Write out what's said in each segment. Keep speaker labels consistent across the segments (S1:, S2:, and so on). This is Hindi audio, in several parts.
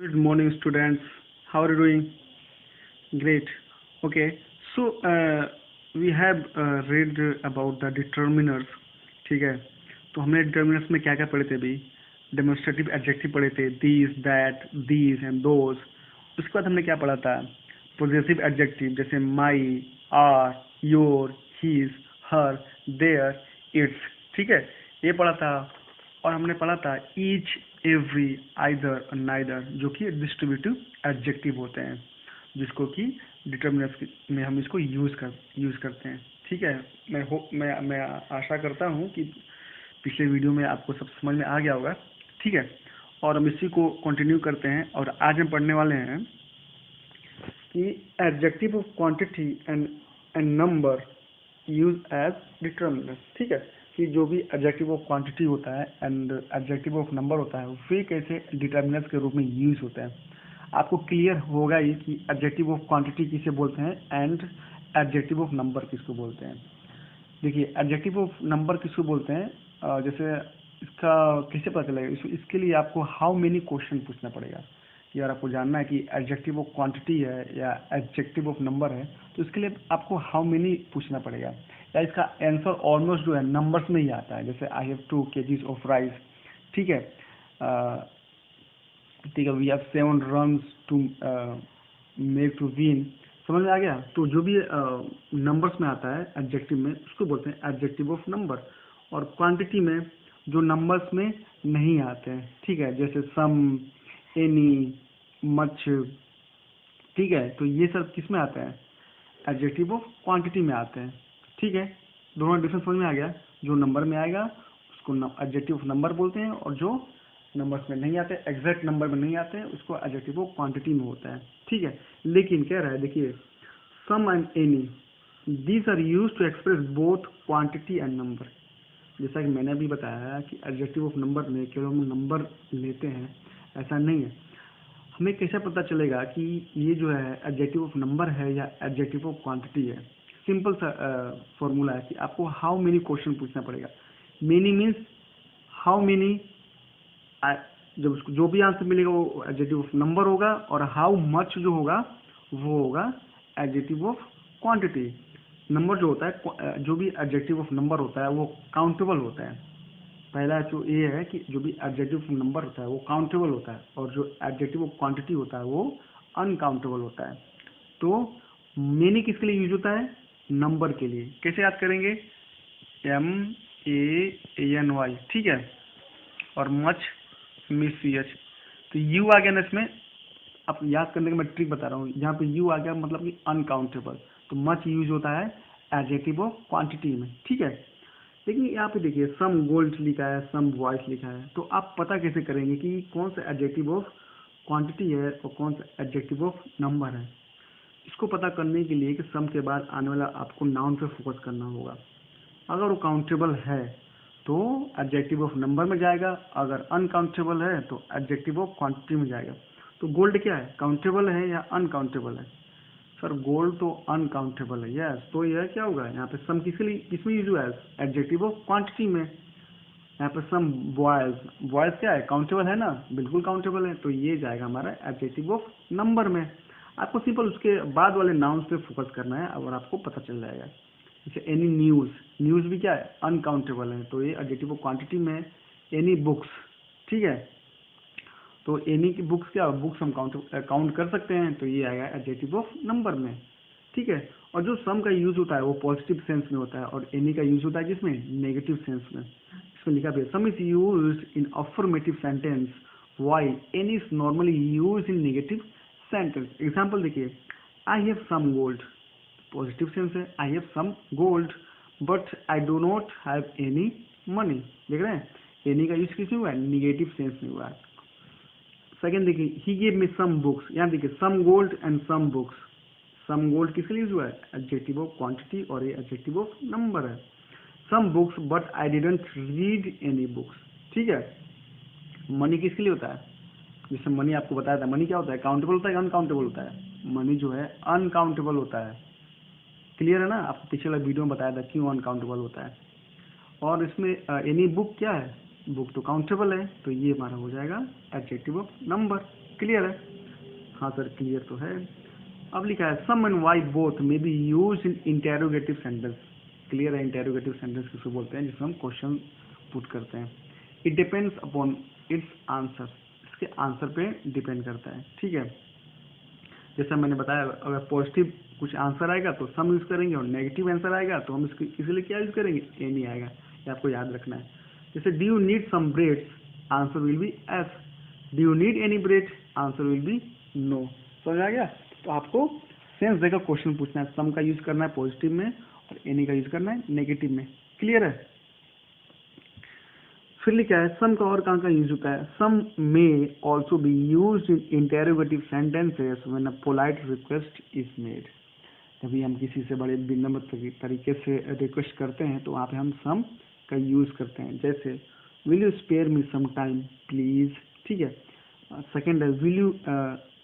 S1: Good morning, students. How are you doing? Great. Okay. So we have read about the determiners. ठीक है. तो हमने determiners में क्या क्या पढ़े थे अभी? Demonstrative adjective पढ़े थे. These, that, these and those. उसके बाद हमने क्या पढ़ा था? Possessive adjective जैसे my, our, your, his, her, their, its. ठीक है. ये पढ़ा था. और हमने पढ़ा था each, every, either, neither, जो कि डिस्ट्रीब्यूटिव एडजेक्टिव होते हैं, जिसको कि डिटर्मिनर्स में हम इसको यूज करते हैं. ठीक है. मैं आशा करता हूँ कि पिछले वीडियो में आपको सब समझ में आ गया होगा. ठीक है. और हम इसी को कंटिन्यू करते हैं और आज हम पढ़ने वाले हैं कि adjective of quantity and number use as determiners. ठीक है. कि जो भी एडजेक्टिव ऑफ क्वांटिटी होता है एंड एडजेक्टिव ऑफ नंबर होता है वे कैसे डिटर्मिनर्स के रूप में यूज होते हैं. आपको क्लियर होगा ही कि एडजेक्टिव ऑफ क्वांटिटी किसे बोलते हैं एंड एडजेक्टिव ऑफ नंबर किसको बोलते हैं. देखिए एडजेक्टिव ऑफ नंबर किसको बोलते हैं, जैसे इसका कैसे पता चलेगा. इसके लिए आपको हाउ मेनी क्वेश्चन पूछना पड़ेगा. कि अगर आपको जानना है कि एडजेक्टिव ऑफ क्वांटिटी है या एडजेक्टिव ऑफ नंबर है तो इसके लिए आपको हाउ मेनी पूछना पड़ेगा. या इसका आंसर ऑलमोस्ट जो है नंबर्स में ही आता है. जैसे I have 2 kgs of rice. ठीक है. ठीक है. We have 7 runs to make to win. समझ में आ गया. तो जो भी नंबर्स में आता है एडजेक्टिव में उसको बोलते हैं एडजेक्टिव ऑफ नंबर. और क्वांटिटी में जो नंबर्स में नहीं आते हैं. ठीक है. जैसे सम, एनी, मच. ठीक है. तो ये सब किस में आते हैं? एडजेक्टिव ऑफ क्वांटिटी में आते हैं. ठीक है. दोनों डिफरेंस समझ में आ गया. जो नंबर में आएगा उसको एडजेक्टिव ऑफ नंबर बोलते हैं और जो नंबर्स में नहीं आते, एग्जैक्ट नंबर में नहीं आते हैं, उसको एडजेक्टिव ऑफ क्वांटिटी में होता है. ठीक है. लेकिन कह रहा है देखिए some and any these are use to express both quantity and number. जैसा कि मैंने अभी बताया कि एडजेक्टिव ऑफ नंबर में केवल हम नंबर लेते हैं ऐसा नहीं है. हमें कैसे पता चलेगा कि ये जो है एडजेक्टिव ऑफ नंबर है या एडजेक्टिव ऑफ क्वांटिटी है. सिंपल सा फॉर्मूला है कि आपको हाउ मेनी क्वेश्चन पूछना पड़ेगा. Many means how many. जब उसको जो भी आंसर मिलेगा वो एडजेक्टिव ऑफ नंबर होगा और हाउ मच जो होगा वो होगा एडजेक्टिव ऑफ क्वांटिटी. नंबर जो होता है, जो भी एडजेक्टिव ऑफ नंबर होता है वो काउंटेबल होता है. पहला जो ये है कि जो भी एडजेक्टिव ऑफ नंबर होता है वो काउंटेबल होता है और जो एडजेक्टिव ऑफ क्वांटिटी होता है वो अनकाउंटेबल होता है. तो मेनी किसके लिए यूज होता है? नंबर के लिए. कैसे याद करेंगे? MANY. ठीक है. और मच MCH. तो यू आ गया ना इसमें. अब याद करने का मैं ट्रिक बता रहा हूँ. यहाँ पे यू आ गया मतलब कि अनकाउंटेबल. तो मच यूज होता है एडजेक्टिव ऑफ क्वांटिटी में. ठीक है. लेकिन यहाँ पे देखिए सम गोल्ड लिखा है, सम वॉइस लिखा है. तो आप पता कैसे करेंगे कि कौन सा एडजेक्टिव ऑफ क्वांटिटी है और कौन सा एडजेक्टिव ऑफ नंबर है. इसको पता करने के लिए कि सम के बाद आने वाला आपको नाउन पे फोकस करना होगा. अगर वो काउंटेबल है तो एडजेक्टिव ऑफ नंबर में जाएगा, अगर अनकाउंटेबल है तो एडजेक्टिव ऑफ क्वांटिटी में जाएगा. तो गोल्ड क्या है? काउंटेबल है या अनकाउंटेबल है? सर गोल्ड तो अनकाउंटेबल है. यस. तो यह क्या होगा यहाँ पे सम किसमें यूज हुआ है? एडजेक्टिव ऑफ क्वांटिटी में. यहाँ पे सम बॉयज क्या है? काउंटेबल है ना. बिल्कुल काउंटेबल है. तो ये जाएगा हमारा एडजेक्टिव ऑफ नंबर में. आपको सिंपल उसके बाद वाले नाउन्स पे फोकस करना है और आपको पता चल जाएगा. जैसे एनी न्यूज भी क्या है? अनकाउंटेबल है. तो ये एडजेक्टिव ऑफ क्वांटिटी में. Any books. ठीक है. तो एनी की बुक्स क्या? बुक्स हम काउंट कर सकते हैं. तो ये आएगा एडजेक्टिव ऑफ नंबर में. ठीक है. और जो सम का यूज होता है वो पॉजिटिव सेंस में होता है और एनी का यूज होता है किसमें? नेगेटिव सेंस में. इसमें लिखा है some is used in affirmative sentence while any is normally used in negative sentence. Example देखिए I have some gold. Positive sense है. I have some gold but I do not have any money. देख रहे हैं एनी का यूज किसमें हुआ है? निगेटिव सेंस में हुआ है. सेकेंड देखिए he gave me some books. यहाँ देखिए some gold and some books. Some gold किसके लिए यूज हुआ है? एडजेक्टिव ऑफ क्वांटिटी और ये एडजेक्टिव ऑफ नंबर है. Some books but I didn't read any books. ठीक है. मनी किसके लिए होता है? जैसे मनी आपको बताया था. मनी क्या होता है? काउंटेबल होता है या अनकाउंटेबल होता है? मनी जो है अनकाउंटेबल होता है. क्लियर है ना. आपको पिछले वाला वीडियो में बताया था क्यों अनकाउंटेबल होता है. और इसमें एनी बुक क्या है? बुक तो काउंटेबल है. तो ये हमारा हो जाएगा एडजेक्टिव ऑफ नंबर. क्लियर है? हाँ सर क्लियर तो है। अब लिखा है some and why both may be use in interrogative sentence. Clear है? इंटेरोगेटिव सेंटेंस किसको बोलते हैं? जिसमें हम क्वेश्चन पुट करते हैं। It depends upon its answer, इसके आंसर पे डिपेंड करता है। ठीक है, जैसा मैंने बताया, अगर पॉजिटिव कुछ आंसर आएगा तो सम यूज करेंगे, और नेगेटिव आंसर आएगा तो हम इसके इसलिए क्या यूज करेंगे? एनी आएगा। ये आपको याद रखना है। जैसे do you need some breads, answer will be yes. Do you need any bread, answer will be no. समझ आ गया? तो आपको सेंस देकर क्वेश्चन पूछना है। सम का यूज करना है पॉजिटिव में, और एनी का यूज करना है नेगेटिव में। क्लियर है? फिर लिखा है सम का और कहाँ का यूज होता है? Some may also be use in interrogative sentences when a polite request is made. जब हम किसी से बड़े विनम्र तरीके से रिक्वेस्ट करते हैं तो वहाँ पे हम सम का यूज करते हैं। जैसे will you spare me some time please. ठीक है। सेकेंड है will you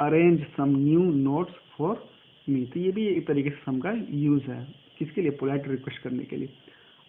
S1: arrange some new notes for me. तो ये भी एक तरीके से सम का यूज है। किसके लिए? पोलाइट रिक्वेस्ट करने के लिए।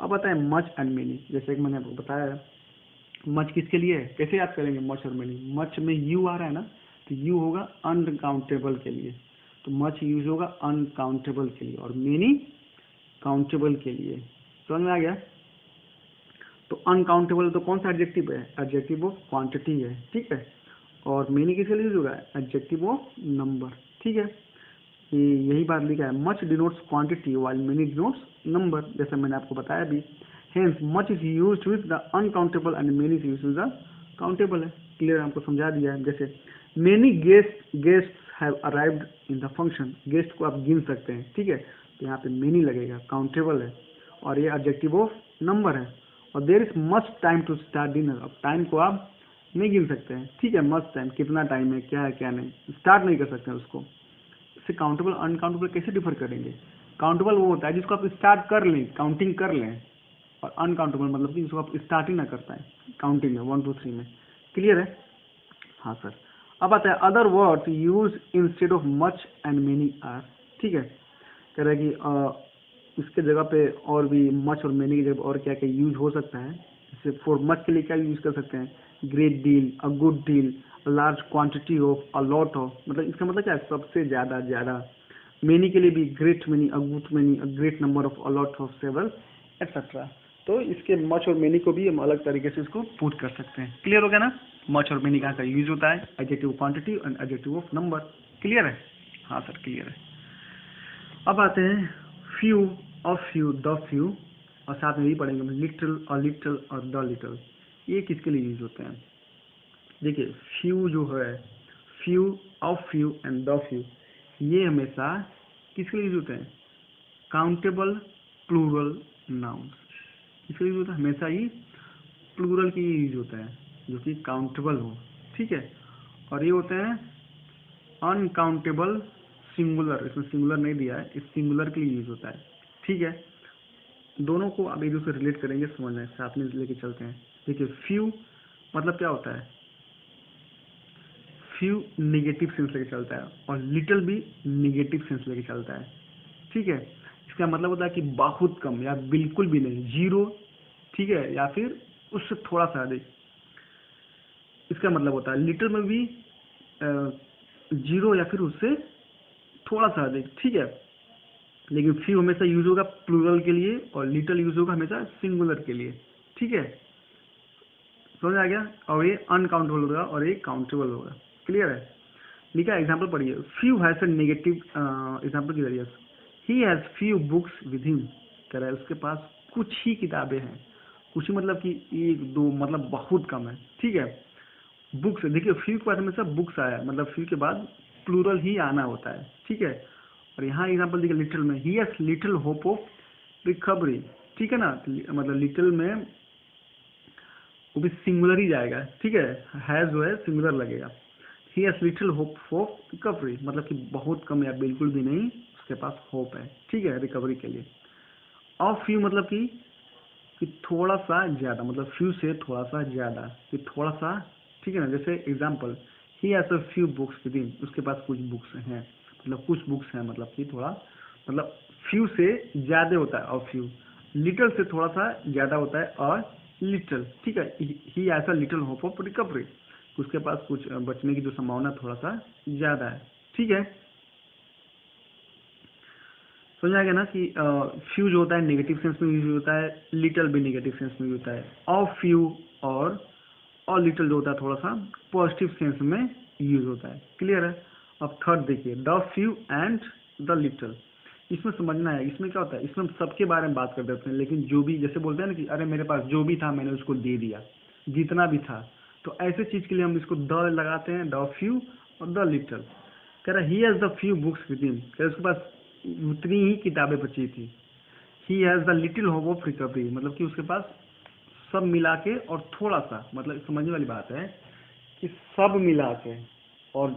S1: अब आता है मच एंड मेनी। जैसे कि मैंने आपको बताया, मच किसके लिए है? कैसे याद करेंगे मच और मेनी? मच में यू आ रहा है ना, तो यू होगा अनकाउंटेबल के लिए, तो मच यूज होगा अनकाउंटेबल के लिए, और मेनी काउंटेबल के लिए। समझ में आ गया? तो अनकाउंटेबल तो कौन सा एडजेक्टिव है? एडजेक्टिव ऑफ क्वांटिटी है। ठीक है। और मेनी किसके लिए यूज होगा? Adjective of number. ठीक है, यही बात लिखा है। Much denotes quantity while many denotes number, जैसे मैंने आपको बताया भी। Hence much is used with the uncountable and many is used with the countable है। क्लियर? हमको समझा दिया है। जैसे many guest have arrived in the function. Guest को आप गिन सकते हैं। ठीक है, तो यहाँ पे मेनी लगेगा, काउंटेबल है, और ये एडजेक्टिव ऑफ नंबर है। और there is much time to start dinner. अब टाइम को आप नहीं गिन सकते हैं। ठीक है, मच टाइम, कितना टाइम है, क्या है क्या नहीं, स्टार्ट नहीं कर सकते हैं उसको। इससे काउंटेबल अनकाउंटेबल कैसे डिफर करेंगे? काउंटेबल वो होता है जिसको आप स्टार्ट कर लें, काउंटिंग कर लें, और अनकाउंटेबल मतलब कि जिसको आप स्टार्ट ही ना कर पाए काउंटिंग में, 1 2 3 में। क्लियर है? हाँ सर। अब आता है other word use instead of much and many are. ठीक है, कह रहा है कि इसके जगह पे और भी मच और मेनी की जगह और क्या क्या यूज हो सकता है। जैसे फॉर मच के लिए क्या यूज कर सकते हैं? Great deal, a good deal, large quantity of, a lot of. मतलब इसका मतलब क्या है? सबसे ज्यादा ज्यादा। मेनी के लिए भी great many, a good many, a great number of, a lot of, several, etcetera. तो इसके मच और मेनी को भी हम अलग तरीके से इसको पुट कर सकते हैं। क्लियर हो गया ना? मच और मेनी कहाँ का यूज होता है? Adjective quantity and adjective of number. Clear है? हाँ सर क्लियर है। अब आते हैं few, a few, the few, और साथ में भी पढ़ेंगे लिटिल, अ लिटिल और द लिटिल। ये किसके लिए यूज होते हैं? देखिए फ्यू जो है, few, a few and the few, ये हमेशा किसके लिए यूज होते हैं? Countable plural nouns. किसके लिए यूज होता है? हमेशा ही प्लूरल की यूज होता है, जो कि काउंटेबल हो। ठीक है, और ये होते हैं अनकाउंटेबल सिंगुलर। इसमें सिंगुलर नहीं दिया है, इस सिंगुलर के लिए यूज होता है। ठीक है, दोनों को आप एक दूसरे से रिलेट करेंगे, समझना है, साथ में लेके चलते हैं। देखिए फ्यू मतलब क्या होता है? फ्यू निगेटिव सेंस लेके चलता है, और लिटिल भी निगेटिव सेंस लेके चलता है। ठीक है, इसका मतलब होता है कि बहुत कम या बिल्कुल भी नहीं, जीरो। ठीक है, या फिर उससे थोड़ा सा अधिक, इसका मतलब होता है। लिटिल में भी जीरो या फिर उससे थोड़ा सा अधिक। ठीक है, लेकिन फ्यू हमेशा यूज होगा प्लूरल के लिए, और लिटिल यूज होगा हमेशा सिंगुलर के लिए। ठीक है, समझ आ गया? और ये अनकाउंटेबल होगा और ये काउंटेबल होगा। क्लियर है? लिखा एग्जाम्पल पढ़िए। Few has a negative example की जरिए, he has few books with him. कह रहा है उसके पास कुछ ही किताबें हैं। कुछ ही मतलब कि एक दो, मतलब बहुत कम है। ठीक है, बुक्स, देखिए फ्यू के बाद हमेशा बुक्स आया, मतलब फ्यू के बाद प्लूरल ही आना होता है। ठीक है, और यहाँ एग्जाम्पल देखिए लिटिल में, he has little hope of recovery. ठीक है ना, मतलब लिटिल में वो भी सिंगुलर ही जाएगा। ठीक है, हैज जो है सिंगुलर लगेगा। He has little hope for recovery, मतलब कि बहुत कम या बिल्कुल भी नहीं उसके पास होप है। ठीक है, रिकवरी के लिए। ऑफ फ्यू मतलब कि थोड़ा सा ज्यादा, मतलब फ्यू से थोड़ा सा ज्यादा, कि थोड़ा सा। ठीक है ना, जैसे example he has a few books with him, उसके पास कुछ बुक्स हैं, मतलब कुछ बुक्स हैं, मतलब कि थोड़ा, मतलब फ्यू से ज्यादा होता है और फ्यू, लिटिल से थोड़ा सा ज्यादा होता है और लिटिल। ठीक है, he has a little hope of recovery, उसके पास कुछ बचने की जो संभावना थोड़ा सा ज़्यादा है। ठीक है, समझ आ गया ना कि फ्यू जो होता है नेगेटिव सेंस में यूज होता है, लिटिल भी नेगेटिव सेंस में यूज होता है, ऑफ फ्यू और लिटिल जो होता है थोड़ा सा पॉजिटिव सेंस में यूज होता है। क्लियर है। अब थर्ड देखिए, the few and the little. इसमें समझना है, इसमें क्या होता है, इसमें हम सबके बारे में बात कर देते हैं, लेकिन जो भी जैसे बोलते हैं ना कि अरे मेरे पास जो भी था मैंने उसको दे दिया, जितना भी था, तो ऐसे चीज के लिए हम इसको द लगाते हैं, द फ्यू और द लिटिल। कह रहा he has the few books with him, कह रहा उसके पास उतनी ही किताबें बची थी। He has the little hope of recovery, मतलब कि उसके पास सब मिला के और थोड़ा सा, मतलब समझने वाली बात है कि सब मिला के और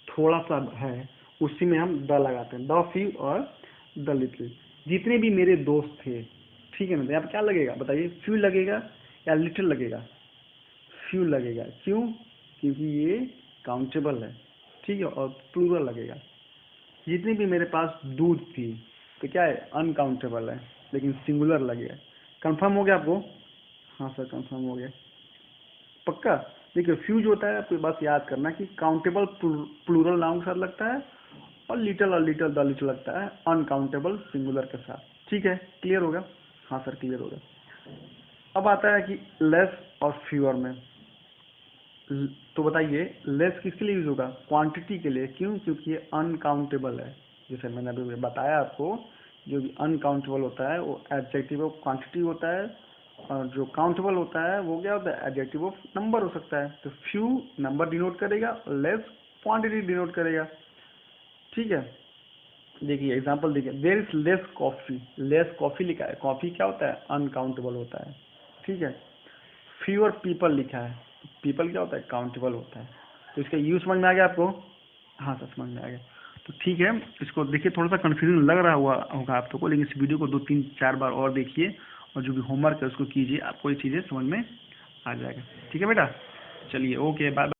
S1: थोड़ा सा है, उसी में हम द लगाते हैं, द फ्यू और द लिटिल। जितने भी मेरे दोस्त थे, ठीक है ना, तो यहाँ पे क्या लगेगा बताइए, फ्यू लगेगा या लिटिल लगेगा? फ्यू लगेगा। क्यों? क्योंकि ये काउंटेबल है, ठीक है, और प्लूरल लगेगा। जितनी भी मेरे पास दूध थी, तो क्या है, अनकाउंटेबल है, लेकिन सिंगुलर लगेगा। कंफर्म हो गया आपको? हाँ सर कंफर्म हो गया, पक्का। देखिए फ्यूज होता है, आपको बस याद करना कि काउंटेबल प्लूरल नाउन के साथ लगता है, और लिटिल द लिटिल लगता है अनकाउंटेबल सिंगुलर के साथ। ठीक है, क्लियर होगा? हाँ सर क्लियर होगा। अब आता है कि लेस और फ्यूअर में। तो बताइए लेस किसके लिए यूज होगा? क्वांटिटी के लिए। क्यों? क्योंकि ये अनकाउंटेबल है। जैसे मैंने अभी बताया आपको, जो भी अनकाउंटेबल होता है वो एडजेक्टिव ऑफ क्वांटिटी होता है, और जो काउंटेबल होता है वो क्या होता है, एडजेक्टिव ऑफ नंबर हो सकता है। तो फ्यू नंबर डिनोट करेगा, लेस क्वांटिटी डिनोट करेगा। ठीक है, देखिए एग्जांपल देखिए, there is less coffee, less coffee लिखा है, कॉफी क्या होता है, अनकाउंटेबल होता है। ठीक है, फ्यूअर पीपल लिखा है, पीपल क्या होता है, काउंटेबल होता है। तो इसका यूज समझ में आ गया आपको? हाँ सर समझ में आ गया। तो ठीक है, इसको देखिए, थोड़ा सा कंफ्यूजन लग रहा हुआ होगा आप लोगों को, लेकिन इस वीडियो को 2 3 4 बार और देखिए, और जो भी होमवर्क है उसको कीजिए, आपको ये चीज़ें समझ में आ जाएगा। ठीक है बेटा, चलिए ओके बाय।